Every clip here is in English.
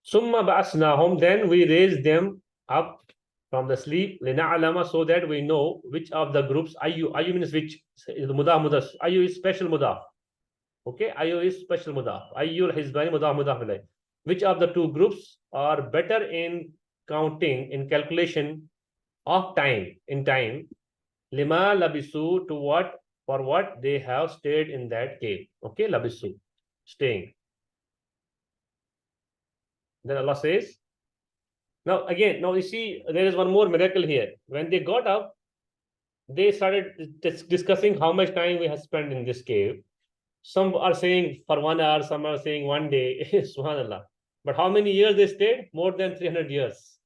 Summa ba'asnahum, then we raised them up from the sleep, lina'alama, so that we know which of the groups. Ayu means which, is the mudah mudah. Ayu is special mudah. Okay, ayu is special mudah. Ayu hizbani mudah mudah ilay. Which of the two groups are better in counting, in calculation of time, in time? Lima labisu, to what, for what they have stayed in that cave. Okay, labisu, staying. Then Allah says, now again, now you see, there is one more miracle here. When they got up, they started discussing how much time we have spent in this cave. Some are saying for 1 hour, some are saying 1 day. Subhanallah. But how many years they stayed? More than 300 years.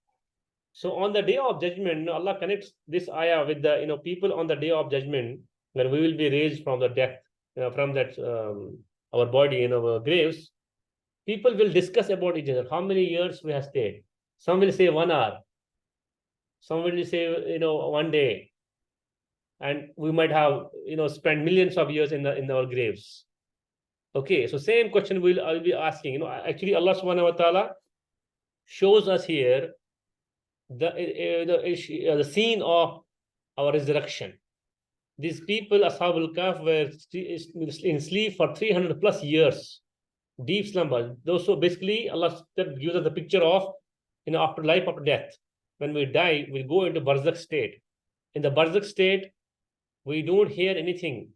So on the day of judgment, Allah connects this ayah with the people on the day of judgment, when we will be raised from the death, from that our body in our graves. People will discuss about each other, how many years we have stayed. Some will say 1 hour. Some will say 1 day. And we might have spent millions of years in our graves. Okay, so same question I'll be asking. Actually, Allah subhanahu wa ta'ala shows us here the scene of our resurrection. These people, Ashabul Kahf, were in sleep for 300 plus years, deep slumber. So basically, Allah gives us the picture of after life, after death. When we die, we go into barzakh state. In the barzakh state, we don't hear anything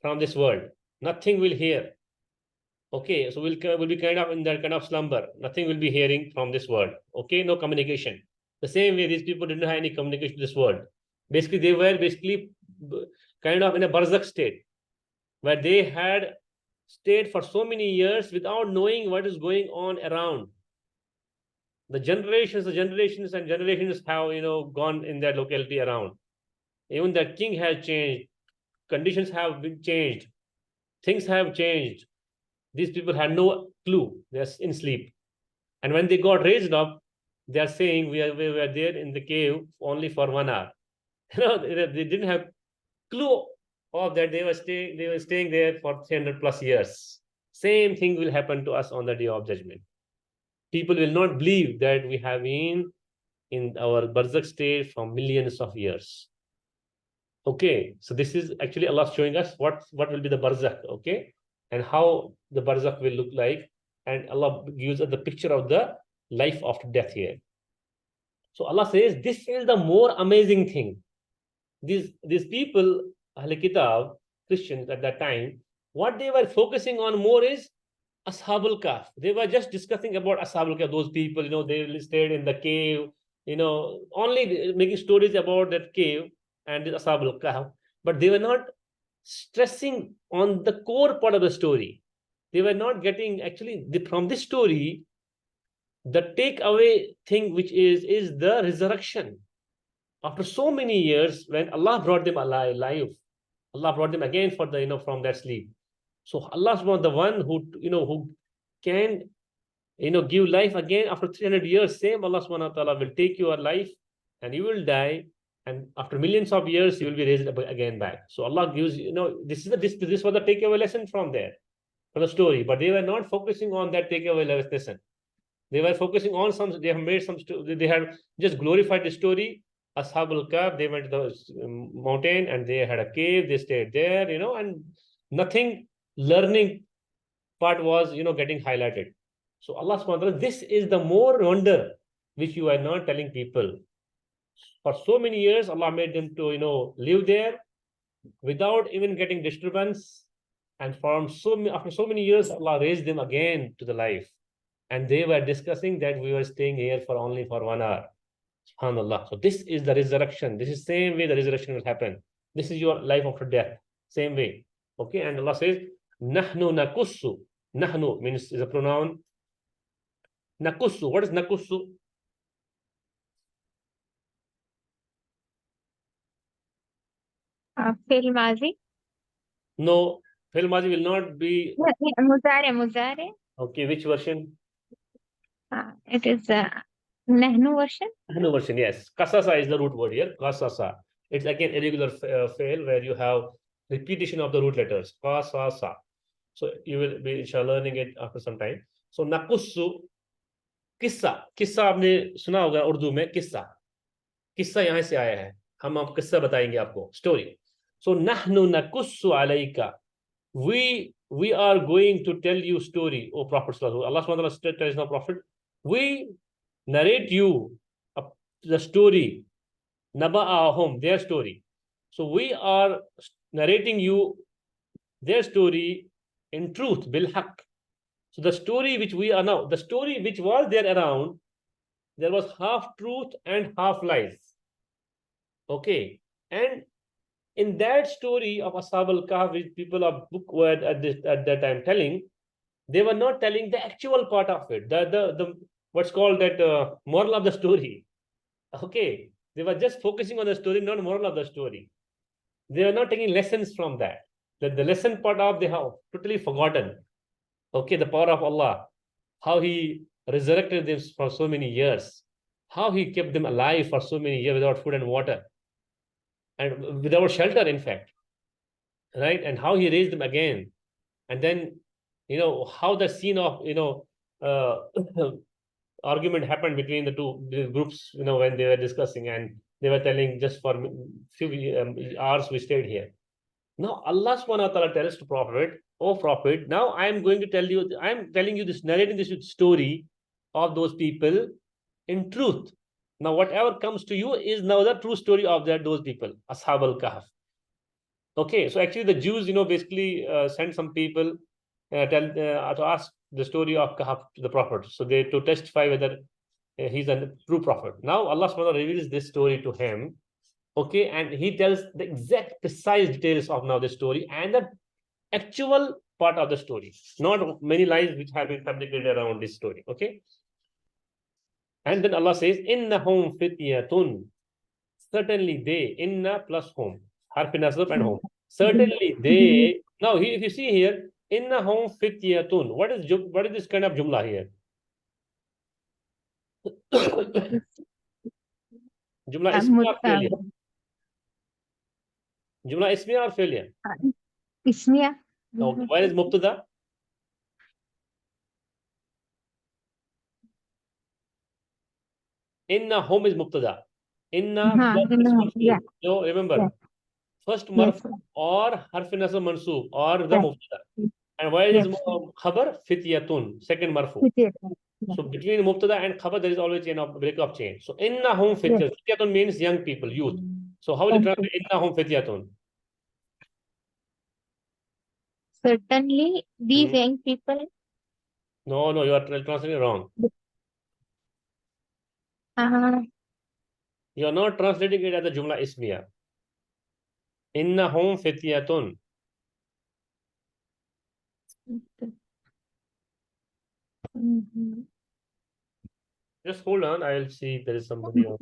from this world. Nothing will hear. Okay, so we'll be kind of in that kind of slumber. Nothing will be hearing from this world. Okay, no communication. The same way these people didn't have any communication to this world. Basically, they were kind of in a barzakh state, where they had stayed for so many years without knowing what is going on around. The generations and generations have gone in that locality around. Even the king has changed, conditions have been changed, things have changed. These people had no clue. They're in sleep. And when they got raised up, they are saying we were there in the cave only for 1 hour. They didn't have clue of that. They were staying there for 300 plus years. Same thing will happen to us on the day of judgment. People will not believe that we have been in our barzakh state for millions of years. Okay, so this is actually Allah showing us what will be the barzakh, okay, and how the barzakh will look like. And Allah gives us the picture of the life after death here. So Allah says, this is the more amazing thing. These people, Ahl Kitab, Christians at that time, what they were focusing on more is Ashabul Kahf. They were just discussing about Ashabul Kahf, those people, they stayed in the cave, only making stories about that cave and the Ashabul Kahf. But they were not stressing on the core part of the story. They were not getting, actually, from this story, the takeaway thing, which is the resurrection. After so many years, when Allah brought them alive, Allah brought them again for from their sleep. So Allah is the one who can give life again after 300 years. Same Allah subhanahu wa ta'ala will take your life and you will die, and after millions of years you will be raised again back. So Allah gives this was the takeaway lesson from the story. But they were not focusing on that takeaway lesson. They were focusing on they have made they had just glorified the story. Ashabul Kahf, they went to the mountain and they had a cave, they stayed there, and nothing learning part was getting highlighted. So Allah subhanahu wa ta'ala, this is the more wonder which you are not telling people. For so many years, Allah made them to live there without even getting disturbance. And after so many years, Allah raised them again to the life. And they were discussing that we were staying here only for 1 hour. SubhanAllah. So this is the resurrection. This is the same way the resurrection will happen. This is your life after death. Same way. Okay, and Allah says, Nahnu nakussu. Nahnu means is a pronoun. Nakussu. What is nakussu? Fil mazi. No, fil mazi will not be. Muzare. Okay, which version? It is Nahnu version. Nahnu version, yes. Kasasa is the root word here. Kasasa. It's again irregular fail where you have repetition of the root letters. Kasasa. So you will be learning it after some time. So nakussu. किस्सा, किस्सा आपने सुना होगा उर्दू में, किस्सा, किस्सा यहाँ से आया है, हम आप किस्सा बताएंगे आपको, स्टोरी। सो नहनु नकुस्सु अलैका, we are going to tell you story, O Prophet sallallahu Allah subhanahu wa ta'ala tells the Prophet, we narrate you the story, naba'ahum, their story. So we are narrating you their story in truth, bil haqq. So the story which we are now, the story which was there around, there was half truth and half lies. Okay. And in that story of Ashab al-Kahf, which people of book were at that time telling, they were not telling the actual part of it, the what's called that moral of the story. Okay. They were just focusing on the story, not moral of the story. They are not taking lessons from that. The lesson part of they have totally forgotten. Okay, the power of Allah, how He resurrected them for so many years, how He kept them alive for so many years without food and water, and without shelter, in fact, right? And how He raised them again, and then how the scene of uh, argument happened between the two groups, when they were discussing, and they were telling just for few hours we stayed here. Now Allah subhanahu wa ta'ala tells to Prophet, "Oh Prophet, now I am going to tell you, I am telling you this, narrating this story of those people in truth. Now whatever comes to you is now the true story of those people, Ashab al-Kahf." Okay, so actually the Jews, basically sent some people to ask the story of Kahf to the Prophet. So they to testify whether he's a true prophet. Now Allah subhanahu wa ta'ala reveals this story to him. Okay, and he tells the exact precise details of now the story and the actual part of the story, not many lies which have been fabricated around this story. Okay, and then Allah says, "Innahum fityatun," certainly they, inna plus home, harf nasab and home. Certainly they. Now, if you see here, innahum fityatun, what is this kind of jumla here? Jumla ismiya or failure? Jumla ismiya or failure? इसमिया Okay, where is mubtada? Inna home is mubtada. Inna हाँ plus is mansoob. So remember, first marf yes or harf nasab mansoob or the yes mubtada. And where is yes khabar? Fityatun, second marfu. So between mubtada and khabar, there is always break of chain. So innahum fityatun. Fityatun means young people, youth. So how will you translate innahum fityatun? certainly these young people No, no, you are translating wrong. uh, You are not translating it as a jumla ismiya. Innahum fityatun. mhm. Just hold on. I'll see if there is somebody else.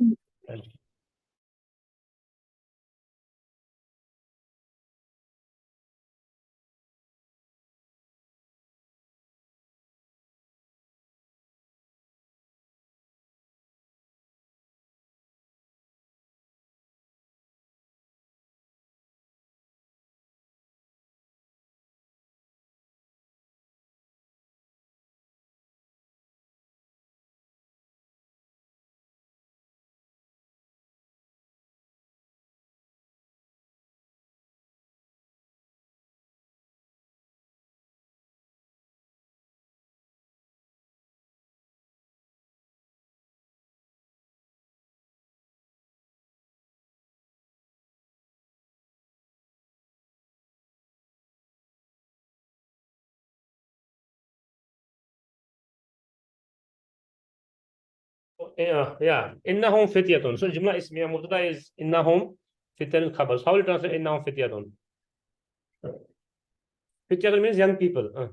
Yeah. Innahum fityatun. So jumla ismiya mubtada is innahum fityatun khabar. So how will you translate innahum fityatun? Fityatun means young people.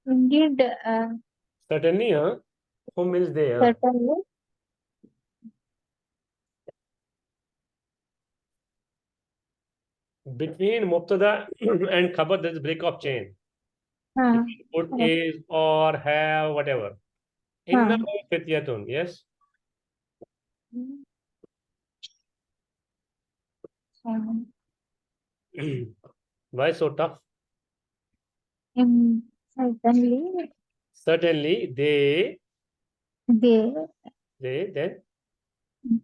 Indeed, Certainly, hum means they. certainly Between mubtada and khabar, there is break of chain. You हाँ can put is or have, whatever. हाँ Innahum fityatun. Yes. हाँ Why so tough? Certainly, Certainly, they then,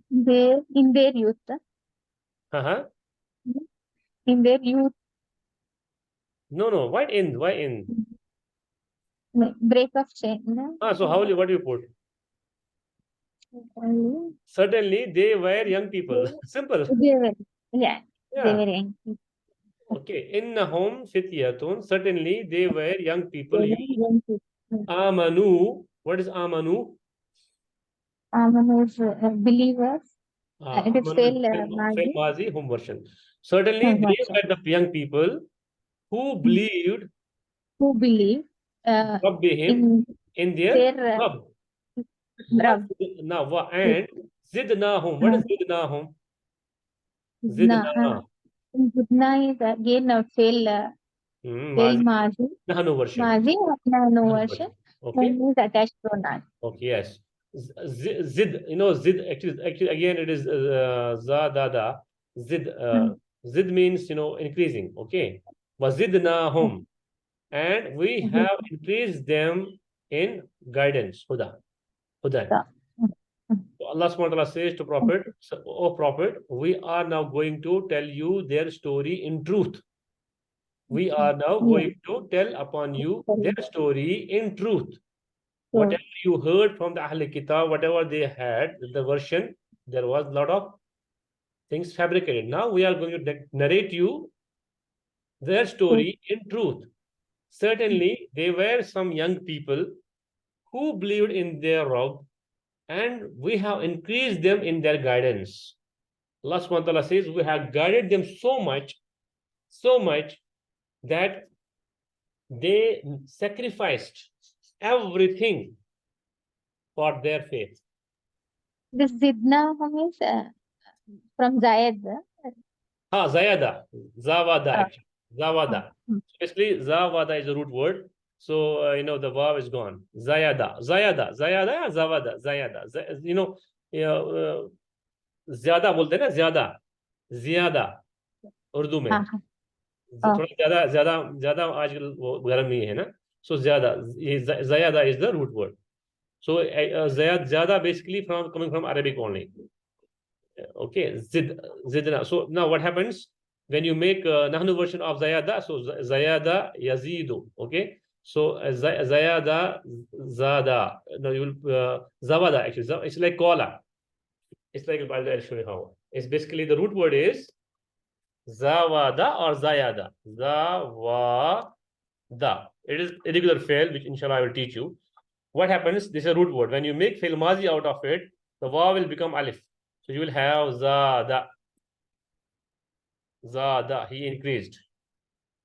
they in their youth, uh-huh. in their youth, No. Why in? break of chain. No? So what do you put? Certainly, they were young people. Simple. They were, yeah, they Yeah. were young. Okay. Innahum fityatun. Certainly, they were young They people. were young people. Amanu. What is amanu? Aman is believers. It is Amanu is fail fail Mazi. mazi, hum version. Certainly, they were the young people who believed Who believe Rabbihim in in their their Rabb. Rab. And zidnahum. What is zidnahum? Zidna, Zidna. Zidna is again a fail Mazi. Mazi. Nahnu version. Mazi, no Nahnu version. version. Okay. And is attached to not. Okay. Yes. Zid. Zid. Actually, again, it is za dada. Zid. Zid means increasing. Okay. Wazidnahum. And we have increased them in guidance. Huda. Huda. Allah subhanahu wa ta'ala says to Prophet, O Prophet, we are now going to tell you their story in truth. We are now going to tell upon you their story in truth. Whatever you heard from the Ahl Kitab, whatever they had, the version, there was a lot of things fabricated. Now we are going to narrate you their story in truth. Certainly, there were some young people who believed in their Rabb, and we have increased them in their guidance. Allah subhanahu wa ta'ala says, we have guided them so much that they sacrificed everything for their faith. This Zidna is from Zayed. Zayada, Zawada, actually. Zawada. Basically, Zawada is a root word. So, the vav is gone. Zayada, Zawada, Zayada. ज़्यादा बोलते हैं ना ज़्यादा उर्दू में थोड़ा ज़्यादा आजकल वो गर्म नहीं है ना सो ज़्यादा ये ज़्यादा is the root word so ज़्यादा basically coming from Arabic only. Okay, zidna. So now what happens when you make nahnu version of zayada? So zayada yazidu. Okay, so zayada zada. No, you will zawada actually. It's like kola. It's like I'll show you how. It's basically the root word is zawada or zayada. Zawada. It is irregular fail, which inshallah I will teach you. What happens? This is a root word. When you make fail mazi out of it, the vav will become alif. So you will have zada. Zada. He increased.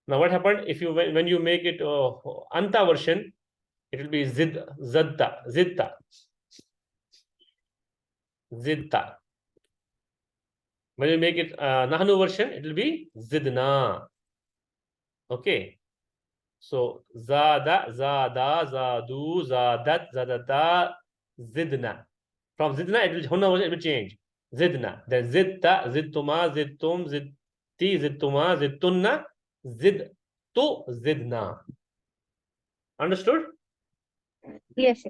Now what happened? If you when you make it anta version, it will be zidta. When you make it nahnu version, it will be zidna. Okay. So zada, zadu, zadata, zidna. From zidna, it will change. Zidna. Then zidta, zidtuma, zidtum, zidti, zittuma, zittunna, zidtu, zidna. Understood? Yes.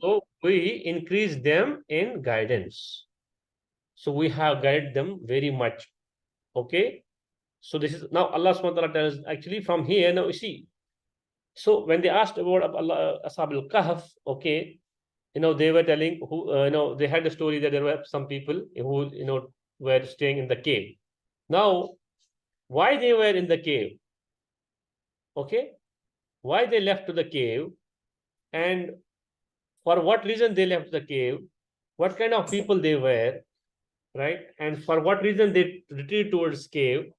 So we increase them in guidance. So we have guided them very much. Okay. So this is now Allah subhanahu wa ta'ala tells actually from here. Now you see. So when they asked about Allah Ashab al-Kahf, okay, they were telling who they had the story that there were some people who were staying in the cave. Now, why they were in the cave? Okay, why they left to the cave, and for what reason they left the cave? What kind of people they were, right? And for what reason they retreated towards cave?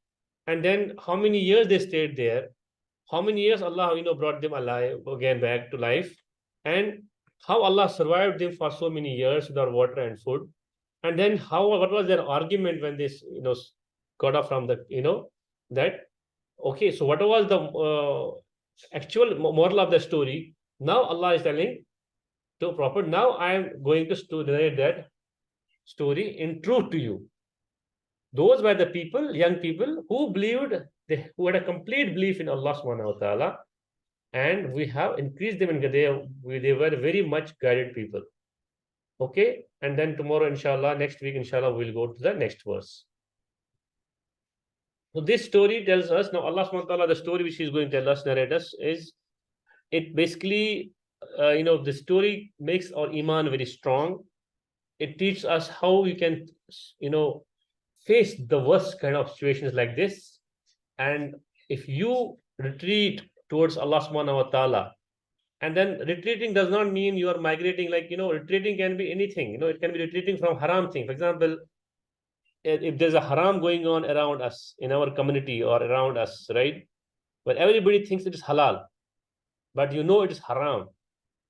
And then how many years they stayed there? How many years Allah brought them alive again back to life, and how Allah survived them for so many years without water and food, and then what was their argument when they got off from the that okay, so what was the actual moral of the story? Now Allah is telling to Prophet, now I am going to narrate that story in truth to you. Those were the people, young people, who believed, who had a complete belief in Allah subhanahu wa ta'ala, and we have increased them in they were very much guided people. Okay, and then tomorrow, inshallah, next week, inshallah, we'll go to the next verse. So this story tells us, now Allah subhanahu wa ta'ala, the story which He's going to tell us, narrate us, is it basically, the story makes our iman very strong. It teaches us how we can, face the worst kind of situations like this. And if you retreat towards Allah subhanahu wa ta'ala, and then retreating does not mean you are migrating, like, retreating can be anything, it can be retreating from haram thing. For example, if there's a haram going on around us in our community or around us, right? But everybody thinks it is halal, but it is haram,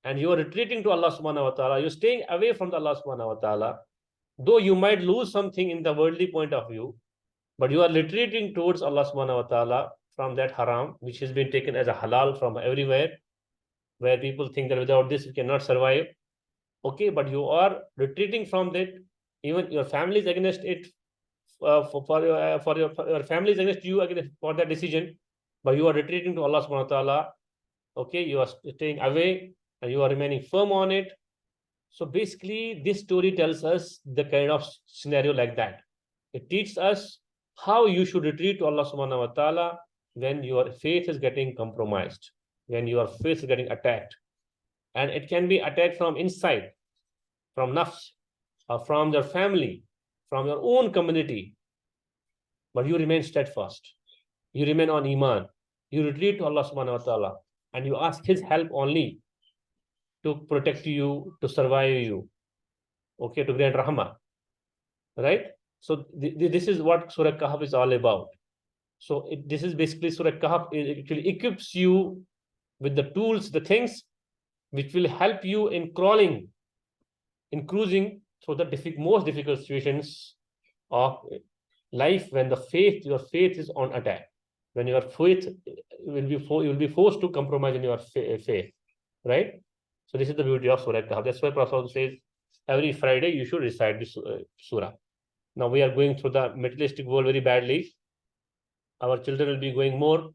and you are retreating to Allah subhanahu wa ta'ala, you're staying away from the Allah subhanahu wa ta'ala, though you might lose something in the worldly point of view, but you are retreating towards Allah subhanahu wa ta'ala from that haram, which has been taken as a halal from everywhere, where people think that without this you cannot survive. Okay, but you are retreating from that. Even your family is against it, for your family is against you against for that decision, but you are retreating to Allah subhanahu wa ta'ala. Okay, you are staying away and you are remaining firm on it. So basically, this story tells us the kind of scenario like that. It teaches us how you should retreat to Allah subhanahu wa ta'ala when your faith is getting compromised, when your faith is getting attacked. And it can be attacked from inside, from nafs, or from your family, from your own community. But you remain steadfast. You remain on iman. You retreat to Allah subhanahu wa ta'ala, and you ask His help only to protect you, to survive you, okay, to grant rahmah, right? So this is what Surah Kahf is all about. So this is basically Surah Kahf. It actually equips you with the tools, the things which will help you in cruising through the most difficult situations of life, when your faith is on attack, when your faith you will be forced to compromise in your faith, right? So this is the beauty of Surah Kahf. That's why Prophet says every Friday you should recite this surah. Now we are going through the materialistic world very badly. Our children will be going more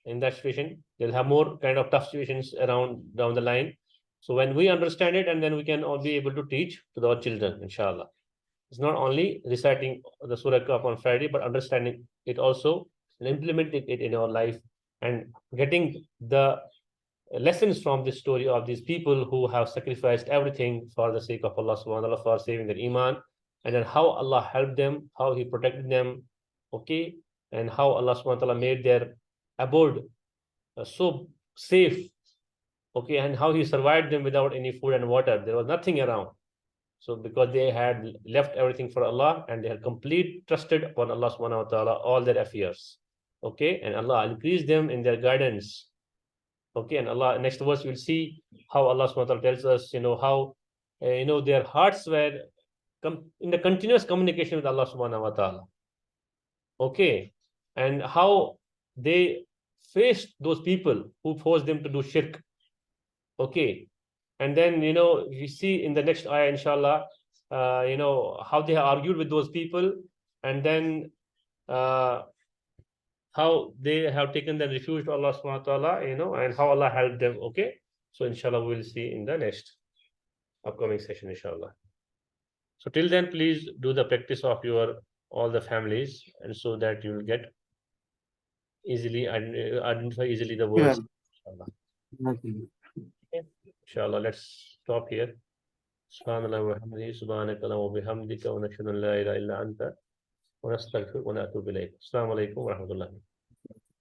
in that situation. They'll have more kind of tough situations around down the line. So when we understand it, and then we can all be able to teach to our children, inshallah. It's not only reciting the Surah Kahf on Friday, but understanding it also and implementing it in our life, and getting the lessons from this story of these people who have sacrificed everything for the sake of Allah subhanahu wa ta'ala, for saving their iman, and then how Allah helped them, how He protected them, okay, and how Allah subhanahu wa ta'ala made their abode so safe, okay, and how He survived them without any food and water. There was nothing around. So because they had left everything for Allah, and they had complete trusted upon Allah subhanahu wa ta'ala all their affairs, okay, and Allah increased them in their guidance. Okay, and Allah, next verse we'll see how Allah subhanahu wa ta'ala tells us, how their hearts were in the continuous communication with Allah subhanahu wa ta'ala. Okay, and how they faced those people who forced them to do shirk. Okay, and then we see in the next ayah, inshallah, how they have argued with those people, and then how they have taken the refuge to Allah subhanahu wa ta'ala, and how Allah helped them. Okay, so inshallah we'll see in the next upcoming session, inshallah. So till then, please do the practice of all the families, and so that you will get easily identify easily the words. Inshallah. Okay. Inshallah, let's stop here. Subhanallah wa bihamdihi, subhanaka wa bihamdika, wa nashhadu an la ilaha illa anta, wa nastaghfiruka wa natubu ilayk. Assalamu alaikum wa rahmatullah.